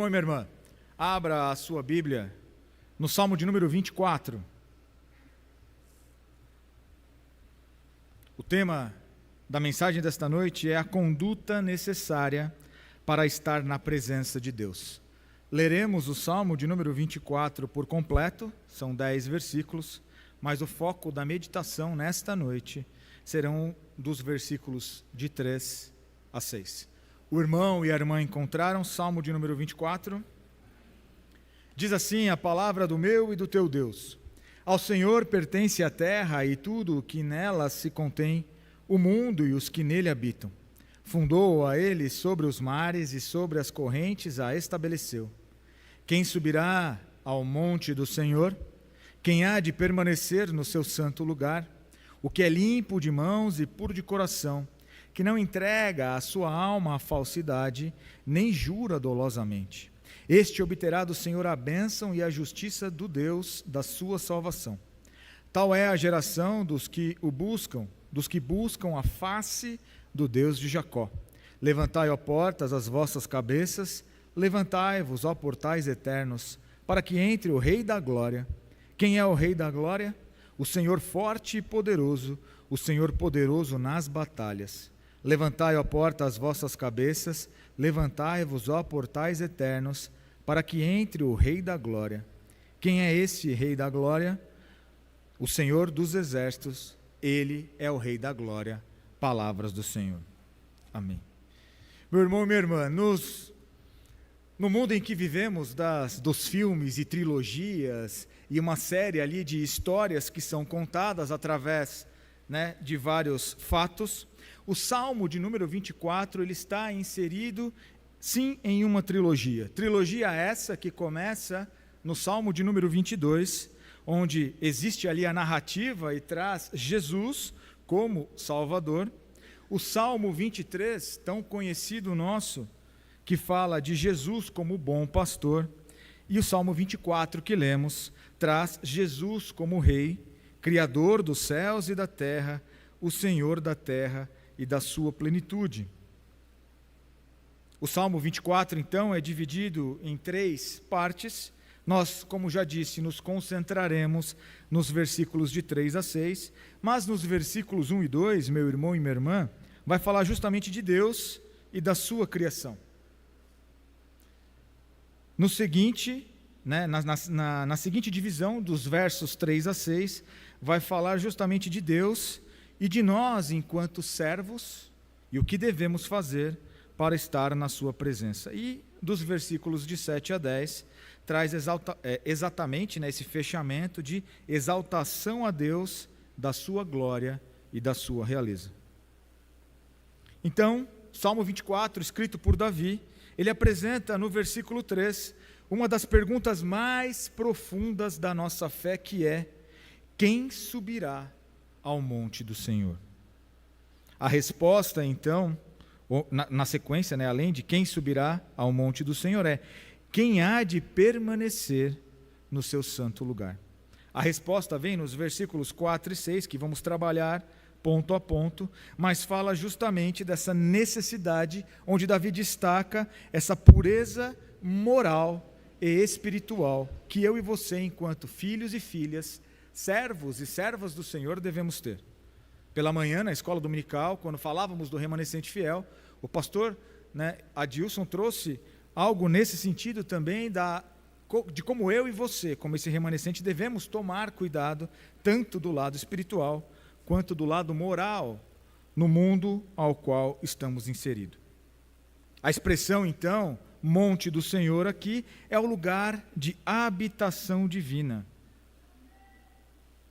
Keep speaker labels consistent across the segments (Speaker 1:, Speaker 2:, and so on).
Speaker 1: irmão e minha irmã, abra a sua Bíblia no Salmo de número 24. O tema da mensagem desta noite é a conduta necessária para estar na presença de Deus. Leremos o Salmo de número 24 por completo, são 10 versículos, mas o foco da meditação nesta noite serão dos versículos de 3 a 6. O irmão e a irmã encontraram Salmo de número 24. Diz assim a palavra do meu e do teu Deus: Ao Senhor pertence a terra e tudo o que nela se contém, o mundo e os que nele habitam. Fundou a ele sobre os mares e sobre as correntes a estabeleceu. Quem subirá ao monte do Senhor? Quem há de permanecer no seu santo lugar? O que é limpo de mãos e puro de coração, que não entrega a sua alma à falsidade, nem jura dolosamente. Este obterá do Senhor a bênção e a justiça do Deus da sua salvação. Tal é a geração dos que buscam a face do Deus de Jacó. Levantai, ó portas, as vossas cabeças, levantai-vos, ó portais eternos, para que entre o Rei da Glória. Quem é o Rei da Glória? O Senhor forte e poderoso, o Senhor poderoso nas batalhas. Levantai, ó porta, as vossas cabeças, levantai-vos, ó portais eternos, para que entre o Rei da Glória. Quem é esse Rei da Glória? O Senhor dos Exércitos, Ele é o Rei da Glória. Palavras do Senhor. Amém. Meu irmão e minha irmã, no mundo em que vivemos, dos filmes e trilogias, e uma série ali de histórias que são contadas através, de vários fatos, o Salmo de número 24, ele está inserido, sim, em uma trilogia. Trilogia essa que começa no Salmo de número 22, onde existe ali a narrativa e traz Jesus como Salvador. O Salmo 23, tão conhecido nosso, que fala de Jesus como bom pastor. E o Salmo 24 que lemos, traz Jesus como Rei, Criador dos céus e da terra, o Senhor da terra e da sua plenitude. O Salmo 24, então, é dividido em 3 partes. Nós, como já disse, nos concentraremos nos versículos de 3 a 6, mas nos versículos 1 e 2, meu irmão e minha irmã, vai falar justamente de Deus e da sua criação. No seguinte, na seguinte divisão, dos versos 3 a 6, vai falar justamente de Deus e de nós enquanto servos e o que devemos fazer para estar na sua presença. E dos versículos de 7 a 10, traz exatamente esse fechamento de exaltação a Deus da sua glória e da sua realeza. Então, Salmo 24, escrito por Davi, ele apresenta no versículo 3 uma das perguntas mais profundas da nossa fé, que é: quem subirá ao monte do Senhor? A resposta, então, na sequência, além de quem subirá ao monte do Senhor, é: quem há de permanecer no seu santo lugar? A resposta vem nos versículos 4 e 6, que vamos trabalhar ponto a ponto, mas fala justamente dessa necessidade, onde Davi destaca essa pureza moral e espiritual que eu e você, enquanto filhos e filhas, servos e servas do Senhor, devemos ter. Pela manhã, na escola dominical, quando falávamos do remanescente fiel, o pastor Adilson trouxe algo nesse sentido também, de como eu e você, como esse remanescente, devemos tomar cuidado, tanto do lado espiritual, quanto do lado moral, no mundo ao qual estamos inseridos. A expressão, então, monte do Senhor aqui, é o lugar de habitação divina,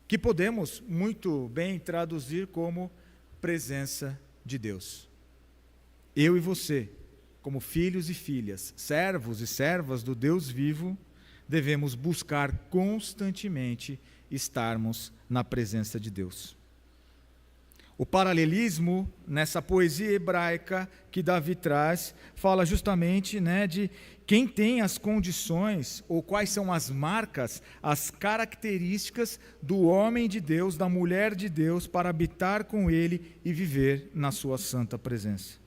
Speaker 1: que podemos muito bem traduzir como presença de Deus. Eu e você, como filhos e filhas, servos e servas do Deus vivo, devemos buscar constantemente estarmos na presença de Deus. O paralelismo nessa poesia hebraica que Davi traz, fala justamente de quem tem as condições, ou quais são as marcas, as características do homem de Deus, da mulher de Deus, para habitar com Ele e viver na sua santa presença.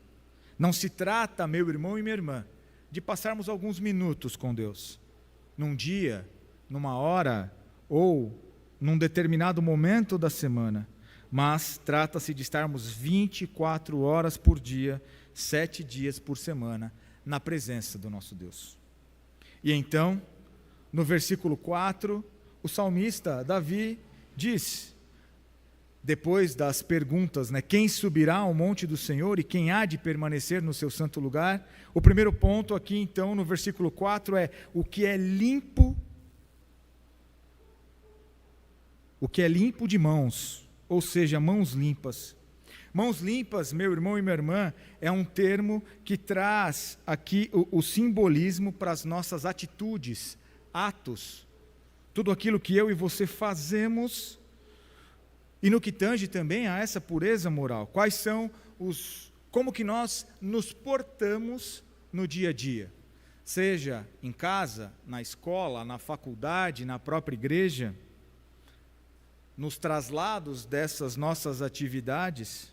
Speaker 1: Não se trata, meu irmão e minha irmã, de passarmos alguns minutos com Deus, num dia, numa hora ou num determinado momento da semana, mas trata-se de estarmos 24 horas por dia, 7 dias por semana, na presença do nosso Deus. E então, no versículo 4, o salmista Davi diz, depois das perguntas, quem subirá ao monte do Senhor e quem há de permanecer no seu santo lugar, o primeiro ponto aqui então no versículo 4 é o que é limpo de mãos, ou seja, mãos limpas. Mãos limpas, meu irmão e minha irmã, é um termo que traz aqui o simbolismo para as nossas atitudes, atos, tudo aquilo que eu e você fazemos, e no que tange também a essa pureza moral. Quais são como que nós nos portamos no dia a dia, seja em casa, na escola, na faculdade, na própria igreja, nos traslados dessas nossas atividades.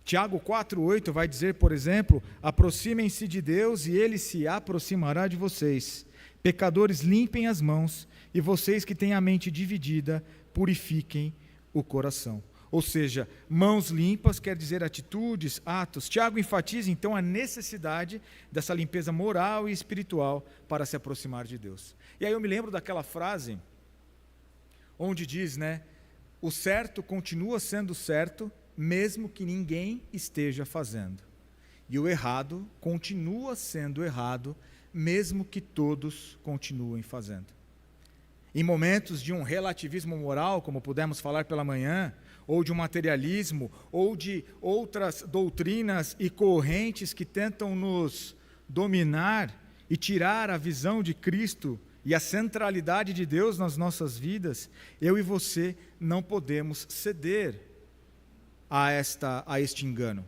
Speaker 1: Tiago 4,8 vai dizer, por exemplo, aproximem-se de Deus e Ele se aproximará de vocês. Pecadores, limpem as mãos, e vocês que têm a mente dividida, purifiquem o coração. Ou seja, mãos limpas quer dizer atitudes, atos. Tiago enfatiza então a necessidade dessa limpeza moral e espiritual para se aproximar de Deus. E aí eu me lembro daquela frase onde diz, o certo continua sendo certo, mesmo que ninguém esteja fazendo. E o errado continua sendo errado, mesmo que todos continuem fazendo. Em momentos de um relativismo moral, como pudemos falar pela manhã, ou de um materialismo, ou de outras doutrinas e correntes que tentam nos dominar e tirar a visão de Cristo e a centralidade de Deus nas nossas vidas, eu e você não podemos ceder a este engano.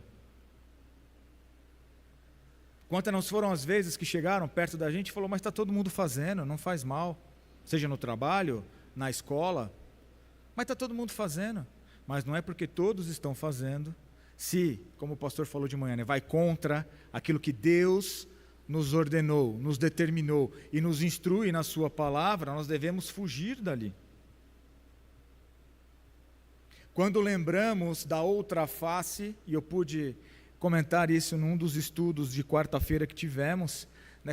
Speaker 1: Quantas não foram as vezes que chegaram perto da gente e falaram, mas está todo mundo fazendo, não faz mal, seja no trabalho, na escola, mas está todo mundo fazendo. Mas não é porque todos estão fazendo, se, como o pastor falou de manhã, vai contra aquilo que Deus nos ordenou, nos determinou e nos instrui na sua palavra, nós devemos fugir dali. Quando lembramos da outra face, e eu pude comentar isso num dos estudos de quarta-feira que tivemos,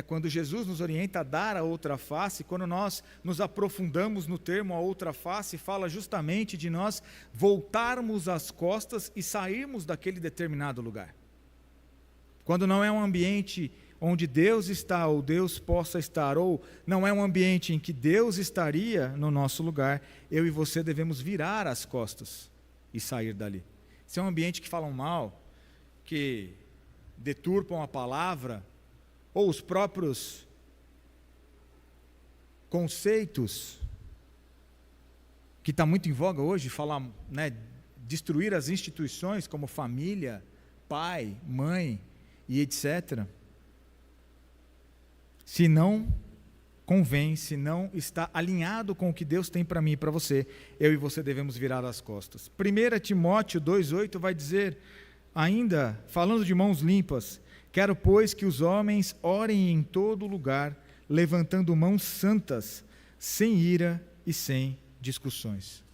Speaker 1: quando Jesus nos orienta a dar a outra face, quando nós nos aprofundamos no termo a outra face, fala justamente de nós voltarmos as costas e sairmos daquele determinado lugar. Quando não é um ambiente onde Deus está, ou Deus possa estar, ou não é um ambiente em que Deus estaria no nosso lugar, eu e você devemos virar as costas e sair dali. Se é um ambiente que falam mal, que deturpam a palavra, ou os próprios conceitos, que está muito em voga hoje, falar, destruir as instituições como família, pai, mãe e etc. Se não convém, se não está alinhado com o que Deus tem para mim e para você, eu e você devemos virar as costas. 1 Timóteo 2,8 vai dizer, ainda falando de mãos limpas, quero, pois, que os homens orem em todo lugar, levantando mãos santas, sem ira e sem discussões.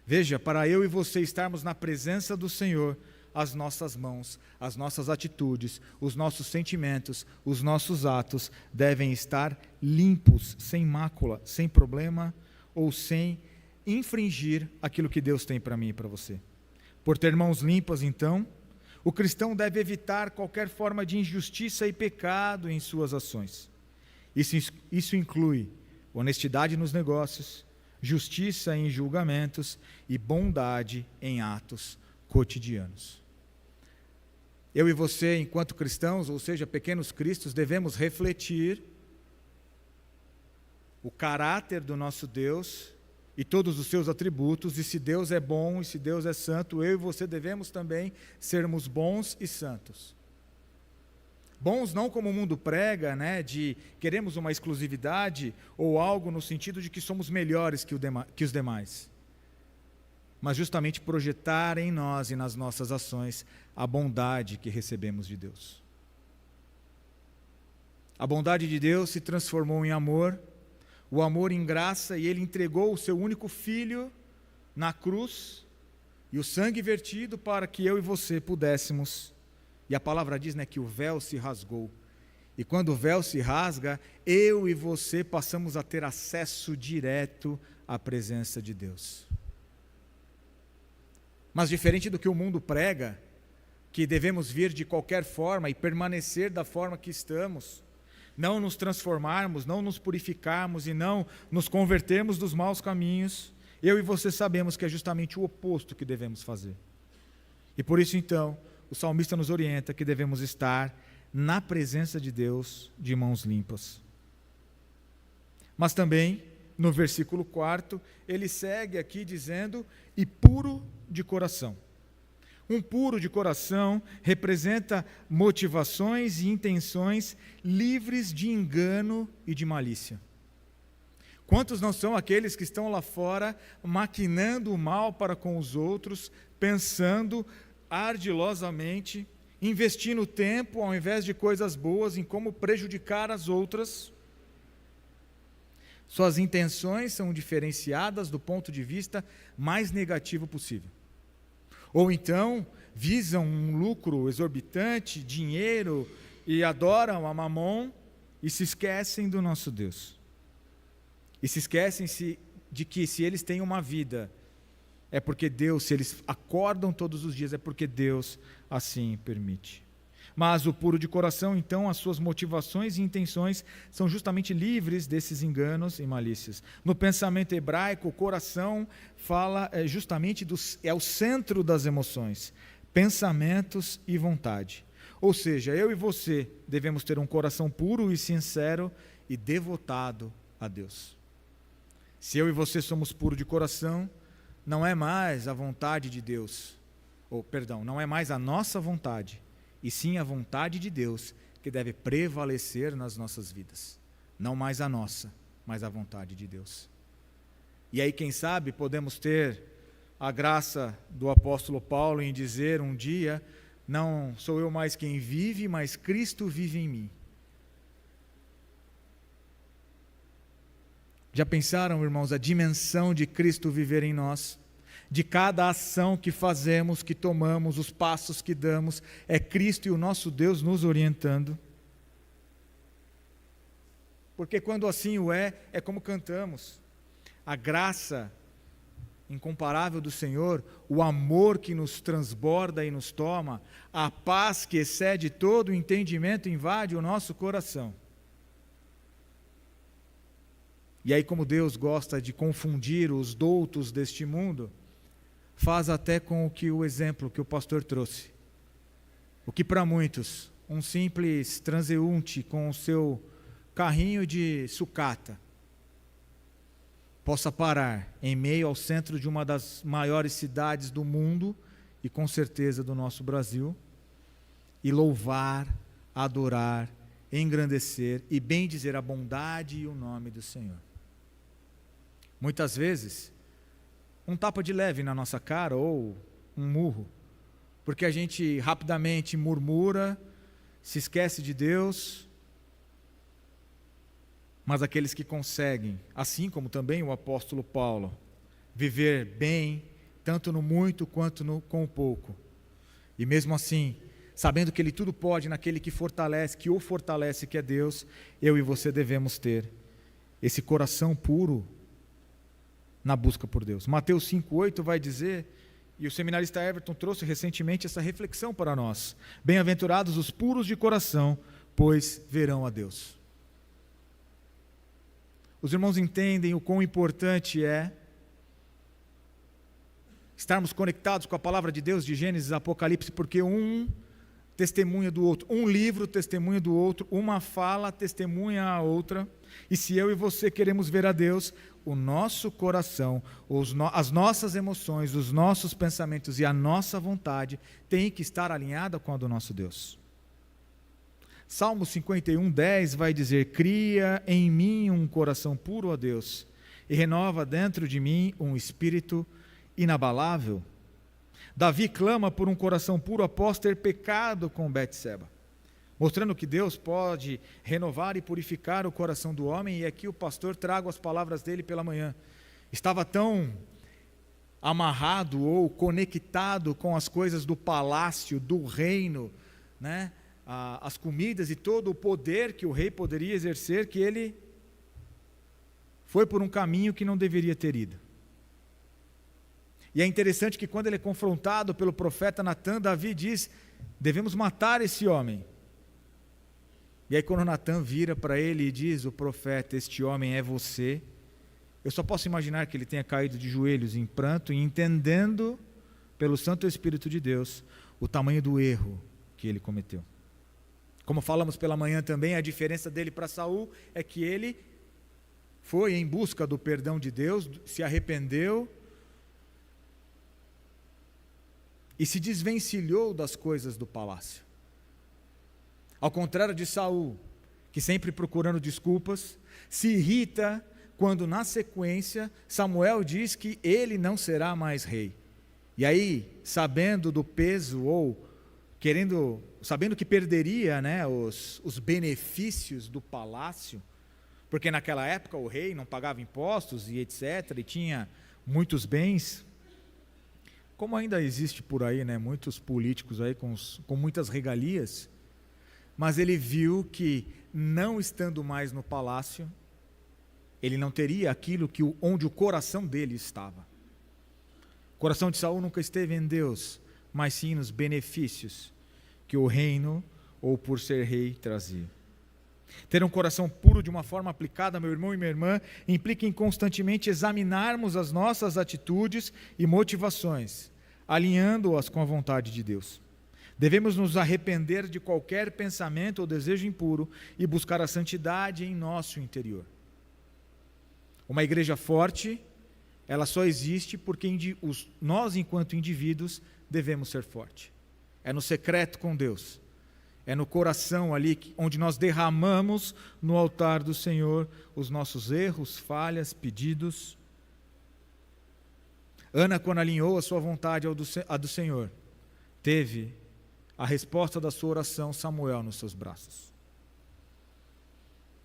Speaker 1: Veja, para eu e você estarmos na presença do Senhor, as nossas mãos, as nossas atitudes, os nossos sentimentos, os nossos atos devem estar limpos, sem mácula, sem problema ou sem infringir aquilo que Deus tem para mim e para você. Por ter mãos limpas, então, o cristão deve evitar qualquer forma de injustiça e pecado em suas ações. Isso inclui honestidade nos negócios, justiça em julgamentos e bondade em atos cotidianos. Eu e você, enquanto cristãos, ou seja, pequenos cristos, devemos refletir o caráter do nosso Deus e todos os seus atributos, e se Deus é bom e se Deus é santo, eu e você devemos também sermos bons e santos. Bons não como o mundo prega, de queremos uma exclusividade ou algo no sentido de que somos melhores que os demais, mas justamente projetar em nós e nas nossas ações a bondade que recebemos de Deus. A bondade de Deus se transformou em amor, o amor em graça, e Ele entregou o seu único Filho na cruz, e o sangue vertido para que eu e você pudéssemos, e a palavra diz, que o véu se rasgou, e quando o véu se rasga, eu e você passamos a ter acesso direto à presença de Deus. Mas diferente do que o mundo prega, que devemos vir de qualquer forma e permanecer da forma que estamos, não nos transformarmos, não nos purificarmos e não nos convertermos dos maus caminhos, eu e você sabemos que é justamente o oposto que devemos fazer. E por isso então, o salmista nos orienta que devemos estar na presença de Deus de mãos limpas. Mas também, no versículo 4, ele segue aqui dizendo, e puro de coração. Um puro de coração representa motivações e intenções livres de engano e de malícia. Quantos não são aqueles que estão lá fora maquinando o mal para com os outros, pensando ardilosamente, investindo tempo ao invés de coisas boas em como prejudicar as outras? Suas intenções são diferenciadas do ponto de vista mais negativo possível. Ou então, visam um lucro exorbitante, dinheiro, e adoram a Mamon, e se esquecem do nosso Deus. E se esquecem de que se eles têm uma vida, é porque Deus, se eles acordam todos os dias, é porque Deus assim permite. Mas o puro de coração, então, as suas motivações e intenções são justamente livres desses enganos e malícias. No pensamento hebraico, o coração fala justamente é o centro das emoções, pensamentos e vontade. Ou seja, eu e você devemos ter um coração puro e sincero e devotado a Deus. Se eu e você somos puros de coração, não é mais a vontade de Deus, não é mais a nossa vontade, e sim a vontade de Deus que deve prevalecer nas nossas vidas. Não mais a nossa, mas a vontade de Deus. E aí, quem sabe, podemos ter a graça do apóstolo Paulo em dizer um dia, não sou eu mais quem vive, mas Cristo vive em mim. Já pensaram, irmãos, a dimensão de Cristo viver em nós? De cada ação que fazemos, que tomamos, os passos que damos, é Cristo e o nosso Deus nos orientando. Porque quando assim o é como cantamos. A graça incomparável do Senhor, o amor que nos transborda e nos toma, a paz que excede todo o entendimento invade o nosso coração. E aí, como Deus gosta de confundir os doutos deste mundo, faz até com o exemplo que o pastor trouxe. O que para muitos, um simples transeunte com o seu carrinho de sucata, possa parar em meio ao centro de uma das maiores cidades do mundo, e com certeza do nosso Brasil, e louvar, adorar, engrandecer e bendizer a bondade e o nome do Senhor. Muitas vezes, um tapa de leve na nossa cara ou um murro, porque a gente rapidamente murmura, se esquece de Deus, mas aqueles que conseguem, assim como também o apóstolo Paulo, viver bem, tanto no muito quanto com o pouco, e mesmo assim, sabendo que Ele tudo pode naquele que fortalece, que o fortalece, que é Deus, eu e você devemos ter esse coração puro na busca por Deus. Mateus 5,8 vai dizer, e o seminarista Everton trouxe recentemente essa reflexão para nós: bem-aventurados os puros de coração, pois verão a Deus. Os irmãos entendem o quão importante é estarmos conectados com a palavra de Deus de Gênesis e Apocalipse, porque um testemunha do outro, um livro testemunha do outro, uma fala testemunha a outra, e se eu e você queremos ver a Deus, o nosso coração, as nossas emoções, os nossos pensamentos e a nossa vontade tem que estar alinhada com a do nosso Deus. Salmo 51:10 vai dizer: cria em mim um coração puro, ó Deus, e renova dentro de mim um espírito inabalável. Davi clama por um coração puro após ter pecado com Betseba. mostrando que Deus pode renovar e purificar o coração do homem, e aqui o pastor traga as palavras dele pela manhã. Estava tão amarrado ou conectado com as coisas do palácio, do reino, né? As comidas e todo o poder que o rei poderia exercer, que ele foi por um caminho que não deveria ter ido. E é interessante que quando ele é confrontado pelo profeta Natã, Davi diz: devemos matar esse homem. E aí quando Natã vira para ele e diz: o profeta, este homem é você, eu só posso imaginar que ele tenha caído de joelhos em pranto e entendendo pelo Santo Espírito de Deus o tamanho do erro que ele cometeu. Como falamos pela manhã também, a diferença dele para Saul é que ele foi em busca do perdão de Deus, se arrependeu e se desvencilhou das coisas do palácio. Ao contrário de Saul, que sempre procurando desculpas, se irrita quando na sequência Samuel diz que ele não será mais rei. E aí, sabendo do peso ou sabendo que perderia, né, os benefícios do palácio, porque naquela época o rei não pagava impostos e etc, e tinha muitos bens, como ainda existe por aí, né, muitos políticos aí com muitas regalias, mas ele viu que não estando mais no palácio, ele não teria aquilo onde o coração dele estava. O coração de Saul nunca esteve em Deus, mas sim nos benefícios que o reino, ou por ser rei, trazia. Ter um coração puro de uma forma aplicada, meu irmão e minha irmã, implica em constantemente examinarmos as nossas atitudes e motivações, alinhando-as com a vontade de Deus. Devemos nos arrepender de qualquer pensamento ou desejo impuro e buscar a santidade em nosso interior. Uma igreja forte, ela só existe porque nós, enquanto indivíduos, devemos ser fortes. É no secreto com Deus, é no coração ali onde nós derramamos no altar do Senhor os nossos erros, falhas, pedidos. Ana, quando alinhou a sua vontade à do Senhor, teve a resposta da sua oração, Samuel, nos seus braços.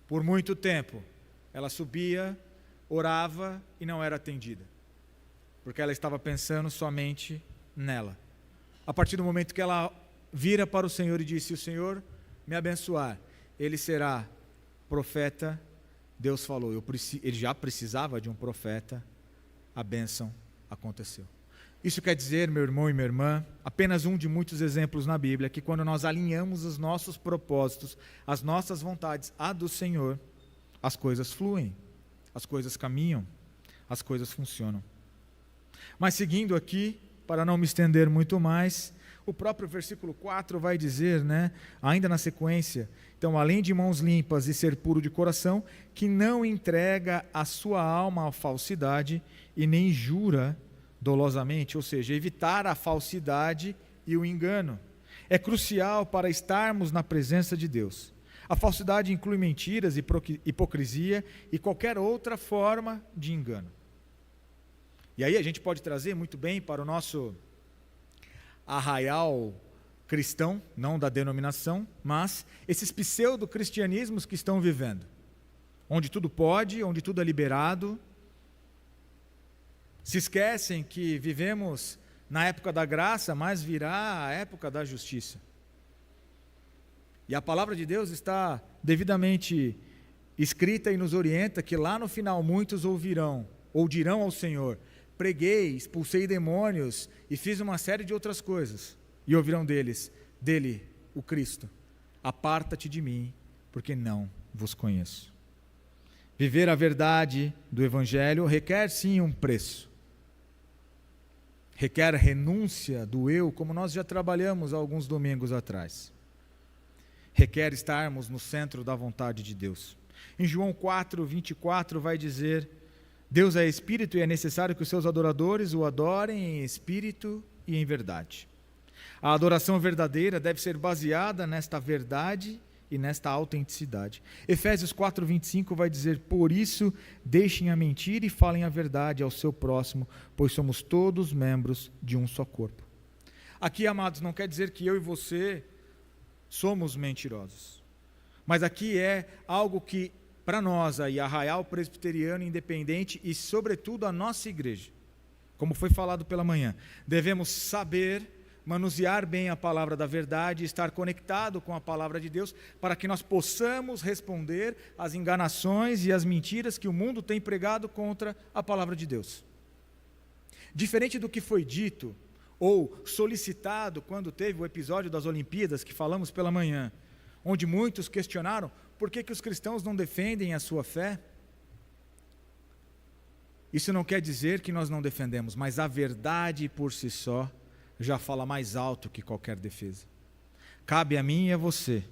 Speaker 1: Por muito tempo, ela subia, orava e não era atendida, porque ela estava pensando somente nela. A partir do momento que ela vira para o Senhor e diz: se o Senhor me abençoar, ele será profeta, Deus falou, ele já precisava de um profeta, a bênção aconteceu. Isso quer dizer, meu irmão e minha irmã, apenas um de muitos exemplos na Bíblia, que quando nós alinhamos os nossos propósitos, as nossas vontades à do Senhor, as coisas fluem, as coisas caminham, as coisas funcionam. Mas seguindo aqui, para não me estender muito mais, o próprio versículo 4 vai dizer, né, ainda na sequência: então, além de mãos limpas e ser puro de coração, que não entrega a sua alma à falsidade e nem jura dolosamente, ou seja, evitar a falsidade e o engano. É crucial para estarmos na presença de Deus. A falsidade inclui mentiras, hipocrisia e qualquer outra forma de engano. E aí a gente pode trazer muito bem para o nosso arraial cristão, não da denominação, mas esses pseudo-cristianismos que estão vivendo, onde tudo pode, onde tudo é liberado, se esquecem que vivemos na época da graça, mas virá a época da justiça. E a palavra de Deus está devidamente escrita e nos orienta que lá no final muitos ouvirão, ou dirão ao Senhor: preguei, expulsei demônios e fiz uma série de outras coisas. E ouvirão dele, o Cristo: aparta-te de mim, porque não vos conheço. Viver a verdade do Evangelho requer sim um preço. Requer renúncia do eu, como nós já trabalhamos alguns domingos atrás. Requer estarmos no centro da vontade de Deus. Em João 4:24 vai dizer: Deus é Espírito e é necessário que os seus adoradores o adorem em espírito e em verdade. A adoração verdadeira deve ser baseada nesta verdade e nesta autenticidade. Efésios 4:25 vai dizer: por isso deixem a mentira e falem a verdade ao seu próximo, pois somos todos membros de um só corpo. Aqui, amados, não quer dizer que eu e você somos mentirosos. Mas aqui é algo que, para nós, aí, Arraial Presbiteriano Independente e, sobretudo, a nossa igreja, como foi falado pela manhã, devemos saber manusear bem a palavra da verdade, estar conectado com a palavra de Deus, para que nós possamos responder às enganações e às mentiras que o mundo tem pregado contra a palavra de Deus. Diferente do que foi dito ou solicitado quando teve o episódio das Olimpíadas, que falamos pela manhã, onde muitos questionaram por que os cristãos não defendem a sua fé. Isso não quer dizer que nós não defendemos, mas a verdade por si só já fala mais alto que qualquer defesa. Cabe a mim e a você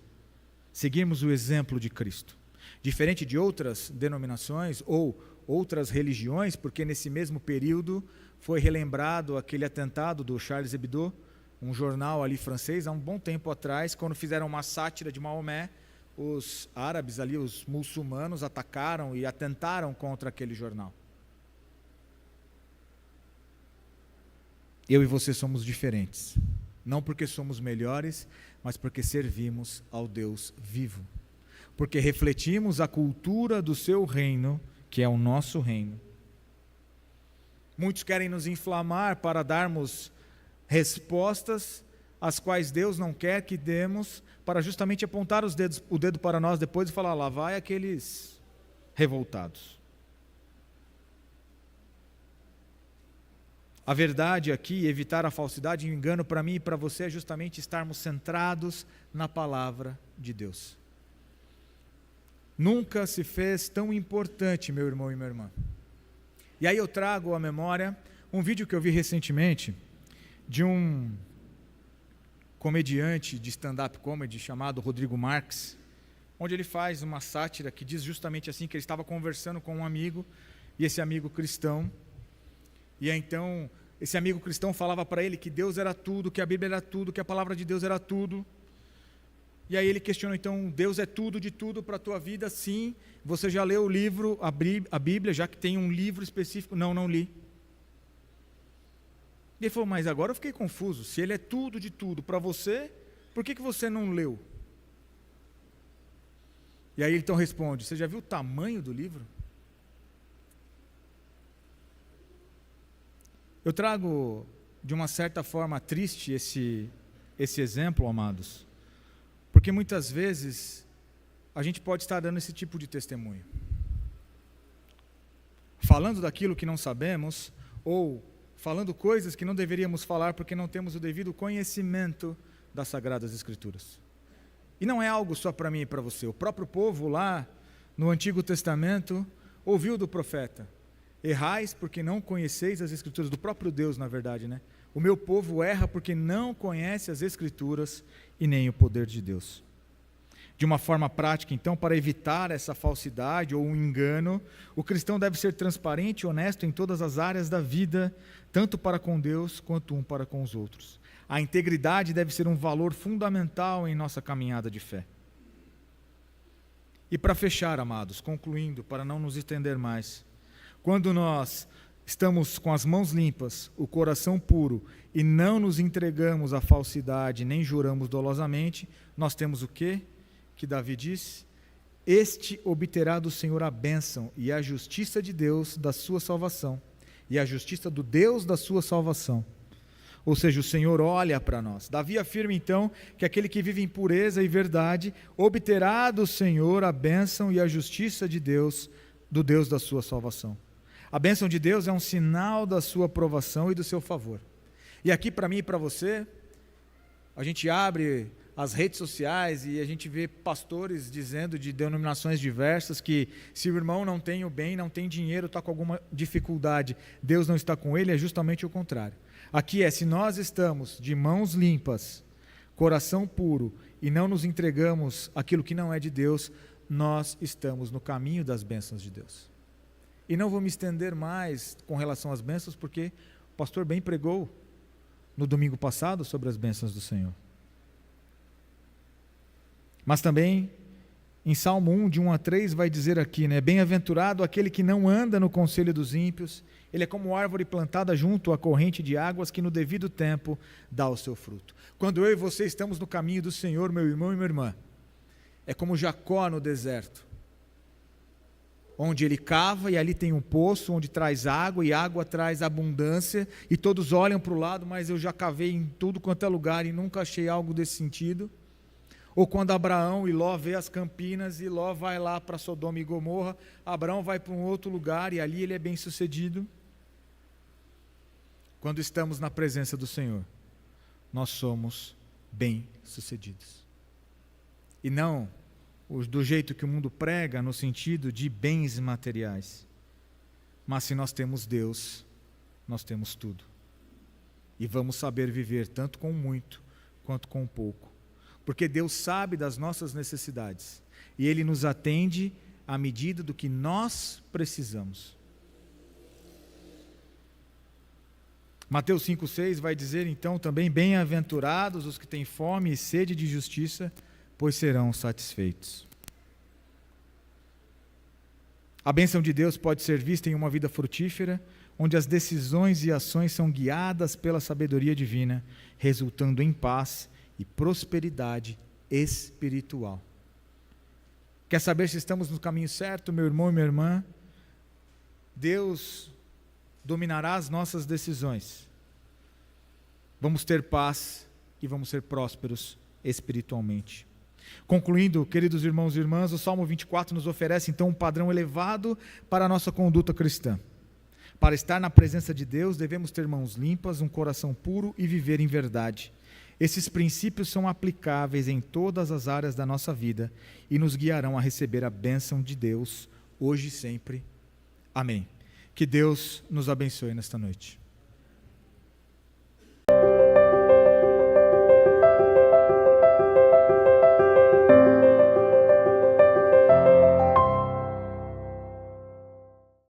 Speaker 1: seguirmos o exemplo de Cristo. Diferente de outras denominações ou outras religiões, porque nesse mesmo período foi relembrado aquele atentado do Charles Hebdo, um jornal ali francês, há um bom tempo atrás, quando fizeram uma sátira de Maomé, os árabes ali, os muçulmanos, atacaram e atentaram contra aquele jornal. Eu e você somos diferentes, não porque somos melhores, mas porque servimos ao Deus vivo, porque refletimos a cultura do seu reino, que é o nosso reino. Muitos querem nos inflamar para darmos respostas as quais Deus não quer que demos, para justamente apontar o dedo para nós depois e falar, lá vai aqueles revoltados. A verdade aqui, evitar a falsidade e o engano para mim e para você é justamente estarmos centrados na palavra de Deus. Nunca se fez tão importante, meu irmão e minha irmã. E aí eu trago à memória um vídeo que eu vi recentemente de um comediante de stand-up comedy chamado Rodrigo Marques, onde ele faz uma sátira que diz justamente assim, que ele estava conversando com um amigo, e esse amigo cristão, e então esse amigo cristão falava para ele que Deus era tudo, que a Bíblia era tudo, que a palavra de Deus era tudo. E aí ele questionou, então, Deus é tudo de tudo para a tua vida? Sim. Você já leu o livro, a Bíblia, já que tem um livro específico? Não, não li. E ele falou, mas agora eu fiquei confuso, se ele é tudo de tudo para você, por que você não leu? E aí ele então responde, você já viu o tamanho do livro? Eu trago, de uma certa forma triste, esse exemplo, amados, porque muitas vezes a gente pode estar dando esse tipo de testemunho. Falando daquilo que não sabemos, ou falando coisas que não deveríamos falar porque não temos o devido conhecimento das Sagradas Escrituras. E não é algo só para mim e para você. O próprio povo lá no Antigo Testamento ouviu do profeta, errais porque não conheceis as Escrituras, do próprio Deus, na verdade, né? O meu povo erra porque não conhece as Escrituras e nem o poder de Deus. De uma forma prática, então, para evitar essa falsidade ou um engano, o cristão deve ser transparente e honesto em todas as áreas da vida, tanto para com Deus quanto um para com os outros. A integridade deve ser um valor fundamental em nossa caminhada de fé. E para fechar, amados, concluindo, para não nos estender mais, quando nós estamos com as mãos limpas, o coração puro, e não nos entregamos à falsidade, nem juramos dolosamente, nós temos o quê? Que Davi diz, este obterá do Senhor a bênção e a justiça de Deus da sua salvação, e a justiça do Deus da sua salvação. Ou seja, o Senhor olha para nós. Davi afirma então que aquele que vive em pureza e verdade obterá do Senhor a bênção e a justiça de Deus, do Deus da sua salvação. A bênção de Deus é um sinal da sua aprovação e do seu favor. E aqui para mim e para você, a gente abre as redes sociais e a gente vê pastores dizendo de denominações diversas que se o irmão não tem o bem, não tem dinheiro, está com alguma dificuldade, Deus não está com ele, é justamente o contrário. Aqui é, se nós estamos de mãos limpas, coração puro e não nos entregamos aquilo que não é de Deus, nós estamos no caminho das bênçãos de Deus. E não vou me estender mais com relação às bênçãos, porque o pastor bem pregou no domingo passado sobre as bênçãos do Senhor. Mas também em Salmo 1, de 1 a 3, vai dizer aqui, né? Bem-aventurado aquele que não anda no conselho dos ímpios, ele é como árvore plantada junto à corrente de águas que no devido tempo dá o seu fruto. Quando eu e você estamos no caminho do Senhor, meu irmão e minha irmã, é como Jacó no deserto, onde ele cava e ali tem um poço onde traz água e água traz abundância e todos olham para o lado, mas eu já cavei em tudo quanto é lugar e nunca achei algo desse sentido. Ou quando Abraão e Ló vê as campinas e Ló vai lá para Sodoma e Gomorra, Abraão vai para um outro lugar e ali ele é bem sucedido. Quando estamos na presença do Senhor, nós somos bem sucedidos. E não do jeito que o mundo prega, no sentido de bens materiais. Mas se nós temos Deus, nós temos tudo. E vamos saber viver tanto com muito quanto com pouco. Porque Deus sabe das nossas necessidades. E Ele nos atende à medida do que nós precisamos. Mateus 5,6 vai dizer então também: bem-aventurados os que têm fome e sede de justiça, pois serão satisfeitos. A bênção de Deus pode ser vista em uma vida frutífera, onde as decisões e ações são guiadas pela sabedoria divina, resultando em paz e prosperidade espiritual. Quer saber se estamos no caminho certo, meu irmão e minha irmã? Deus dominará as nossas decisões. Vamos ter paz e vamos ser prósperos espiritualmente. Concluindo, queridos irmãos e irmãs, o Salmo 24 nos oferece então um padrão elevado para a nossa conduta cristã. Para estar na presença de Deus, devemos ter mãos limpas, um coração puro e viver em verdade. Esses princípios são aplicáveis em todas as áreas da nossa vida e nos guiarão a receber a bênção de Deus, hoje e sempre. Amém. Que Deus nos abençoe nesta noite.